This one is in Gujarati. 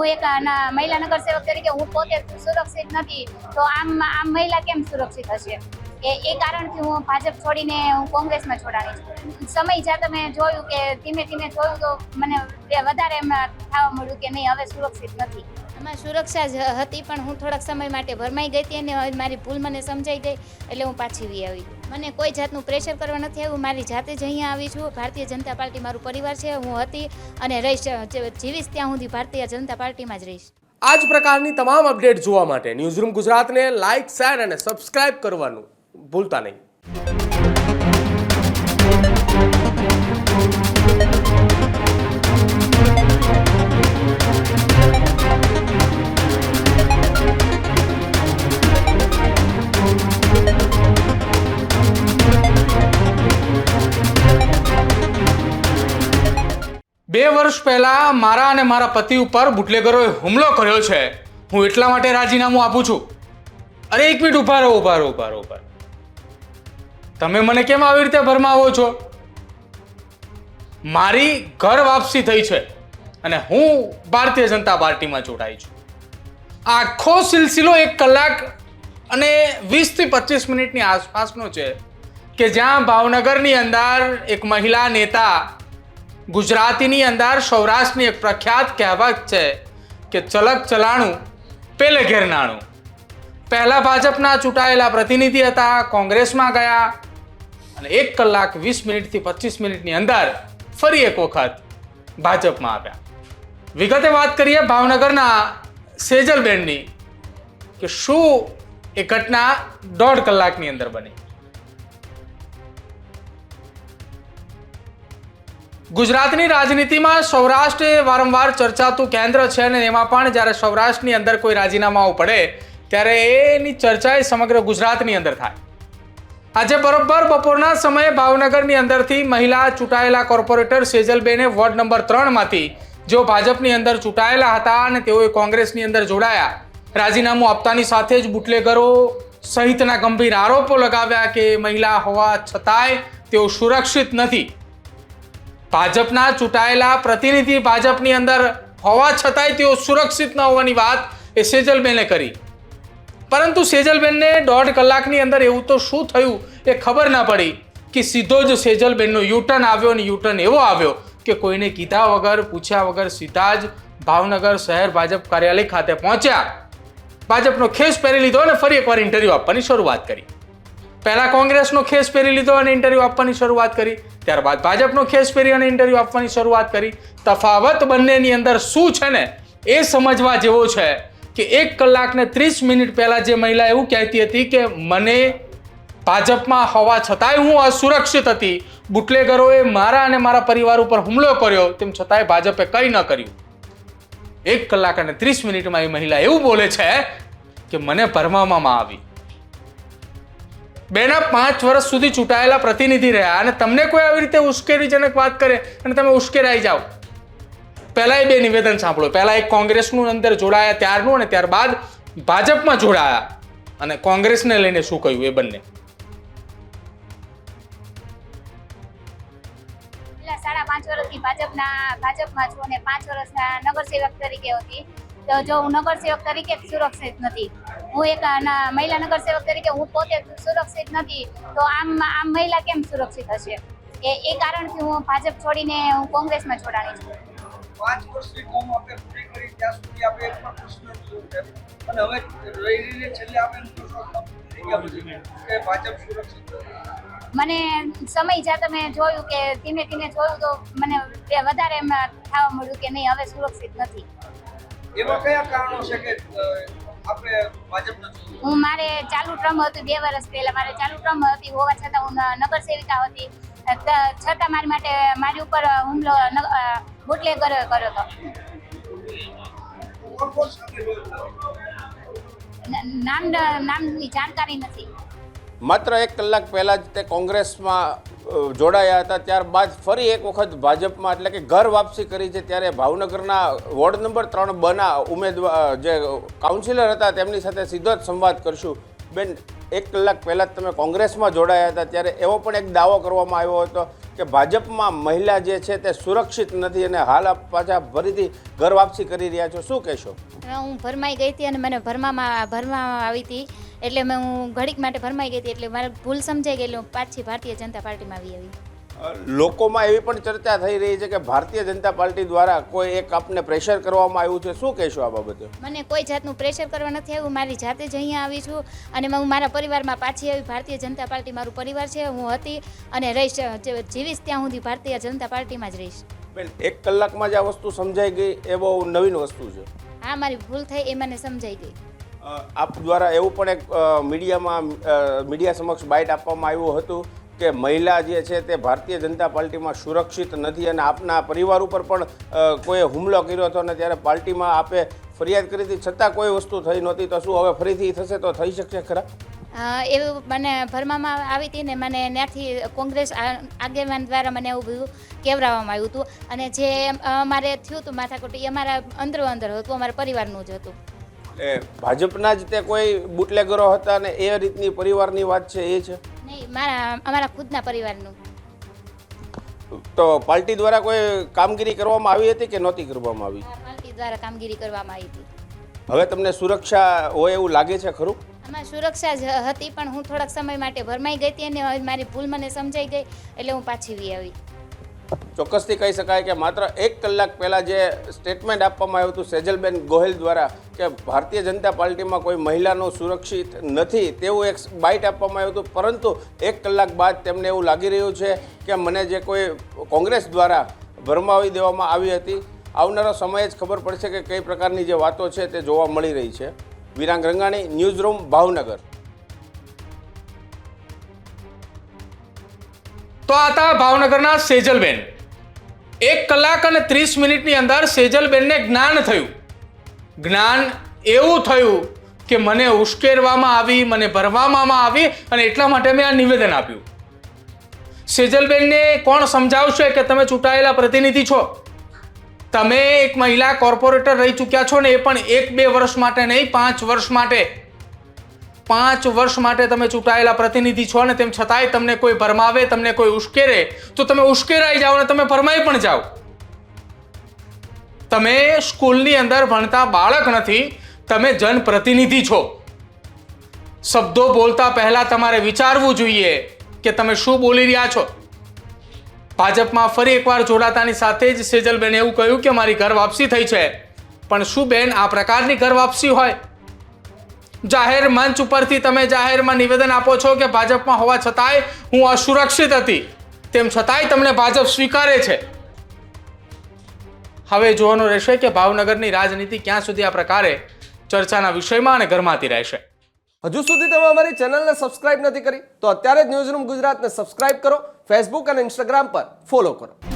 હું એક મહિલા નગરસેવક તરીકે હું પોતે સુરક્ષિત નથી, તો આમ મહિલા કેમ સુરક્ષિત હશે? એ કારણથી હું ભાજપ છોડીને હું કોંગ્રેસમાં જોડાણી છું. સમય જ્યાં તમે જોયું કે ધીમે ધીમે જોયું તો મને વધારે એમ થવા મળ્યું કે નહીં, હવે સુરક્ષિત નથી. એમાં સુરક્ષા જ હતી, પણ હું થોડાક સમય માટે ભરમાઈ ગઈ હતી અને હવે મારી ભૂલ મને સમજાઈ ગઈ એટલે હું પાછી આવી. મને કોઈ જાતનું પ્રેશર કરવા નથી આવ્યું, મારી જાતે જ અહીંયા આવી છું. ભારતીય જનતા પાર્ટી મારું પરિવાર છે, હું હતી અને રહીશ, જીવીશ ત્યાં સુધી ભારતીય જનતા પાર્ટીમાં જ રહીશ. આ જ પ્રકારની તમામ અપડેટ જોવા માટે ન્યૂઝરૂમ ગુજરાતને લાઇક, શેર અને સબસ્ક્રાઇબ કરવાનું ભૂલતા નહીં. બે વર્ષ પહેલા મારા અને મારા પતિ ઉપર બુટલેગરોએ હુમલો કર્યો છે. હું એટલા માટે રાજીનામું આપું છું. અરે એક મિનિટ ઉભા રહો. તમે મને કેમ આવી રીતે ભરમાવો છો? મારી ઘર વાપસી થઈ છે અને હું ભારતીય જનતા પાર્ટીમાં જોડાઈ છું. આખો સિલસિલો 1 કલાક અને 20 થી 25 મિનિટની આસપાસનો છે કે જ્યાં ભાવનગરની અંદર એક મહિલા નેતા, ગુજરાતીની અંદર સૌરાષ્ટ્રની એક પ્રખ્યાત કહેવત છે કે ચલક ચલાણું પેલે ઘેર નાણું. પહેલા ભાજપના ચૂંટાયેલા પ્રતિનિધિ હતા, કોંગ્રેસમાં ગયા અને 1 કલાક 20 મિનિટથી 25 મિનિટની અંદર ફરી એક વખત ભાજપમાં આવ્યા. વિગતે વાત કરીએ ભાવનગરના સેજલબેનની કે શું એ ઘટના 1.5 કલાકની અંદર બની. ગુજરાતની રાજનીતિમાં સૌરાષ્ટ્ર એ વારંવાર ચર્ચાતું કેન્દ્ર છે અને એમાં પણ જ્યારે સૌરાષ્ટ્રની અંદર કોઈ રાજીનામાઓ પડે ત્યારે એની ચર્ચા એ સમગ્ર ગુજરાતની અંદર થાય. આજે બરોબર બપોરના સમયે ભાવનગરની અંદરથી મહિલા ચૂંટાયેલા કોર્પોરેટર સેજલબેને વોર્ડ નંબર 3 માંથી જેઓ ભાજપની અંદર ચૂંટાયેલા હતા અને તેઓએ કોંગ્રેસની અંદર જોડાયા, રાજીનામું આપતાની સાથે જ બુટલેગરો સહિતના ગંભીર આરોપો લગાવ્યા કે મહિલા હોવા છતાંય તેઓ સુરક્ષિત નથી. ભાજપના ચૂંટાયેલા પ્રતિનિધિ ભાજપની અંદર હોવા છતાંય તેઓ સુરક્ષિત ન હોવાની વાત એ સેજલબેને કરી. પરંતુ સેજલબેનને 1.5 કલાકની અંદર એવું તો શું થયું એ ખબર ના પડી કે સીધો જ સેજલબેનનો યુટર્ન આવ્યો અને યુટર્ન એવો આવ્યો કે કોઈને કીધા વગર, પૂછ્યા વગર સીધા જ ભાવનગર શહેર ભાજપ કાર્યાલય ખાતે પહોંચ્યા. ભાજપનો ખેસ પહેરી લીધો અને ફરી એકવાર ઇન્ટરવ્યૂ આપવાની શરૂઆત કરી. પહેલા કોંગ્રેસનો ખેસ પહેરી લીધો અને ઇન્ટરવ્યૂ આપવાની શરૂઆત કરી, ત્યારબાદ ભાજપનો ખેસ પહેરી અને ઇન્ટરવ્યૂ આપવાની શરૂઆત કરી. તફાવત બંનેની અંદર શું છે ને એ સમજવા જેવો છે કે 1 કલાક ને 30 મિનિટ પહેલા જે મહિલા એવું કહેતી હતી કે મને ભાજપમાં હોવા છતાંય હું અસુરક્ષિત હતી, બુટલેગરોએ મારા અને મારા પરિવાર ઉપર હુમલો કર્યો, તેમ છતાંય ભાજપે કંઈ ન કર્યું. 1 કલાક અને 30 મિનિટમાં એ મહિલા એવું બોલે છે કે મને ભરમાવવામાં આવી. બેના 5 વર્ષ સુધી ચૂંટાયેલા પ્રતિનિધિ રહ્યા અને તમને કોઈ આવી રીતે ઉશ્કેરણીજનક વાત કરે અને તમે ઉશ્કેરાઈ જાઓ. પહેલા એ 2 નિવેદન સાંભળો. પહેલા એક કોંગ્રેસનું અંદર જોડાયા ત્યારનું અને ત્યારબાદ ભાજપમાં જોડાયા અને કોંગ્રેસને લઈને શું કહ્યું એ બંને. છેલ્લા 5.5 વર્ષથી ભાજપમાં છું અને 5 વર્ષના નગરસેવક તરીકે હતી. તો જો હું નગરસેવક તરીકે સુરક્ષિત નથી, હું એક મહિલા નગરસેવક તરીકે હું પોતે સુરક્ષિત નથી, તો આમ મહિલા કેમ સુરક્ષિત હશે? એ કારણથી હું ભાજપ છોડીને હું કોંગ્રેસમાં જોડાણી છું. 5 વર્ષની કોમ આપણે પૂરી કરી ત્યાં સુધી આપણે એક પણ પ્રશ્ન જોયો છે અને હવે રહીને છેલ્લે આપણે કે ભાજપ સુરક્ષિત. મને સમય જ્યાં તમે જોયું કે ધીમે ધીમે જોયું તો મને વધારે એમ થવા મળ્યું કે નહીં, હવે સુરક્ષિત નથી. એવા કયા કારણો છે કે આપણે ભાજપના? મારે ચાલુ ટર્મ હતું 2 વર્ષ પહેલા, મારે ચાલુ ટર્મ હતી હોવા છતાં હું નગરસેવિકા હતી, છતાં મારી ઉપર હુમલો બુટલેગરોએ કર્યો હતો. નામની જાણકારી નથી. માત્ર 1 કલાક પહેલાં જ તે કોંગ્રેસમાં જોડાયા હતા, ત્યારબાદ ફરી એક વખત ભાજપમાં એટલે કે ઘર વાપસી કરી છે. ત્યારે ભાવનગરના વોર્ડ નંબર 3 બના ઉમેદવાર જે કાઉન્સિલર હતા તેમની સાથે સીધો જ સંવાદ કરશું. બેન, 1 કલાક પહેલાં જ તમે કોંગ્રેસમાં જોડાયા હતા ત્યારે એવો પણ એક દાવો કરવામાં આવ્યો હતો કે ભાજપમાં મહિલા જે છે તે સુરક્ષિત નથી અને હાલ આપ પાછા ફરીથી ઘર વાપસી કરી રહ્યા છો, શું કહેશો? હું ભરમાઈ ગઈ હતી અને મને ભરવામાં આવી હતી, એટલે મેં હું ઘડીક માટે ભરમાઈ ગઈ હતી, એટલે મારે ભૂલ સમજાઈ ગઈ, એટલે હું પાછી ભારતીય જનતા પાર્ટીમાં આવી. લોકોમાં એવી પણ ચર્ચા થઈ રહી છે કે ભારતીય જનતા પાર્ટી દ્વારા કોઈ એક આપને પ્રેશર કરવામાં આવ્યું છે, શું કહેશો આ બાબતે? મને કોઈ જાતનું પ્રેશર કરવા નથી આવ્યું, મારી જાતે જ અહીંયા આવી છું અને હું મારા પરિવારમાં પાછી આવી. ભારતીય જનતા પાર્ટી મારું પરિવાર છે, હું હતી અને રહીશ, જીવીશ ત્યાં સુધી ભારતીય જનતા પાર્ટીમાં જ રહીશ. બેન, 1 કલાકમાં જ આ વસ્તુ સમજાઈ ગઈ એ બહુ નવીન વસ્તુ છે. હા, મારી ભૂલ થઈ એ મને સમજાઈ ગઈ. આપ દ્વારા એવું પણ એક મીડિયા સમક્ષ બાઇટ આપવામાં આવ્યું હતું કે મહિલા જે છે તે ભારતીય જનતા પાર્ટીમાં સુરક્ષિત નથી અને આપના પરિવાર ઉપર પણ કોઈ હુમલો કર્યો હતો અને ત્યારે પાર્ટીમાં આપે ફરિયાદ કરી હતી, છતાં કોઈ વસ્તુ થઈ નહોતી. તો શું હવે ફરીથી થશે તો થઈ શકશે ખરા? એવું મને ભરવામાં આવી હતી ને મને ત્યાંથી કોંગ્રેસ આગેવાન દ્વારા મને એવું બધું કહેવડાવવામાં આવ્યું હતું અને જે અમારે થયું હતું માથાકૂટ એ અમારા અંદર હતું, અમારા પરિવારનું જ હતું. ભાજપના જ તે કોઈ બુટલેગરો હતા અને એ રીતની પરિવારની વાત છે એ છે? નહીં, અમારા ખુદના પરિવારનું. તો પાર્ટી દ્વારા કોઈ કામગીરી કરવામાં આવી હતી કે નહોતી કરવામાં આવી? પાર્ટી દ્વારા કામગીરી કરવામાં આવી હતી. હવે તમને સુરક્ષા હોય એવું લાગે છે ખરું? આમાં સુરક્ષા જ હતી, પણ હું થોડાક સમય માટે ભરમાઈ ગઈ હતી અને મારી ભૂલ મને સમજાઈ ગઈ, એટલે હું પાછી આવી. ચોક્કસથી કહી શકાય કે માત્ર 1 કલાક પહેલાં જે સ્ટેટમેન્ટ આપવામાં આવ્યું હતું સેજલબેન ગોહિલ દ્વારા કે ભારતીય જનતા પાર્ટીમાં કોઈ મહિલાનું સુરક્ષિત નથી તેવું એક બાઇટ આપવામાં આવ્યું હતું, પરંતુ 1 કલાક બાદ તેમને એવું લાગી રહ્યું છે કે મને જે કોઈ કોંગ્રેસ દ્વારા ભરમાવી દેવામાં આવી હતી, આવનારો સમય જ ખબર પડશે કે કઈ પ્રકારની જે વાતો છે તે જોવા મળી રહી છે. વિરાંગ રંગાણી, ન્યૂઝરૂમ, ભાવનગર. તો આ હતા ભાવનગરના સેજલબેન. 1 કલાક અને 30 મિનિટની અંદર સેજલબેનને જ્ઞાન થયું. જ્ઞાન એવું થયું કે મને ઉશ્કેરવામાં આવી, મને ભરવામાં આવી અને એટલા માટે મેં આ નિવેદન આપ્યું. સેજલબેનને કોણ સમજાવશે કે તમે ચૂંટાયેલા પ્રતિનિધિ છો, તમે એક મહિલા કોર્પોરેટર રહી ચૂક્યા છો ને એ પણ 1-2 વર્ષ માટે નહીં, 5 વર્ષ માટે. 5 વર્ષ માટે તમે ચૂંટાયેલા પ્રતિનિધિ છો અને તેમ છતાંય તમને કોઈ ભરમાવે, તમને કોઈ ઉશ્કેરે તો તમે ઉશ્કેરાઈ જાઓ અને તમે ભરમાઈ પણ જાઓ. તમે સ્કૂલની અંદર ભણતા બાળક નથી, તમે જનપ્રતિનિધિ છો. શબ્દો બોલતા પહેલા તમારે વિચારવું જોઈએ કે તમે શું બોલી રહ્યા છો. ભાજપમાં ફરી એકવાર જોડાતાની સાથે જ સેજલબેન એવું કહ્યું કે મારી ઘર વાપસી થઈ છે. પણ શું બેન આ પ્રકારની ઘર વાપસી હોય? જાહેર મંચ ઉપરથી તમે જાહેરમાં નિવેદન આપો છો કે ભાજપમાં હોવા છતાંય હું અસુરક્ષિત હતી, તેમ છતાંય તમને ભાજપ સ્વીકારે છે. હવે જોવાનું રહેશે કે ભાવનગરની રાજનીતિ ક્યાં સુધી આ પ્રકારે ચર્ચાના વિષયમાં અને ગરમાતી રહેશે. હજુ સુધી તમે અમારી ચેનલને સબસ્ક્રાઇબ નથી કરી તો અત્યારે જ ન્યૂઝરૂમ ગુજરાતને સબસ્ક્રાઇબ કરો, ફેસબુક અને ઇન્સ્ટાગ્રામ પર ફોલો કરો.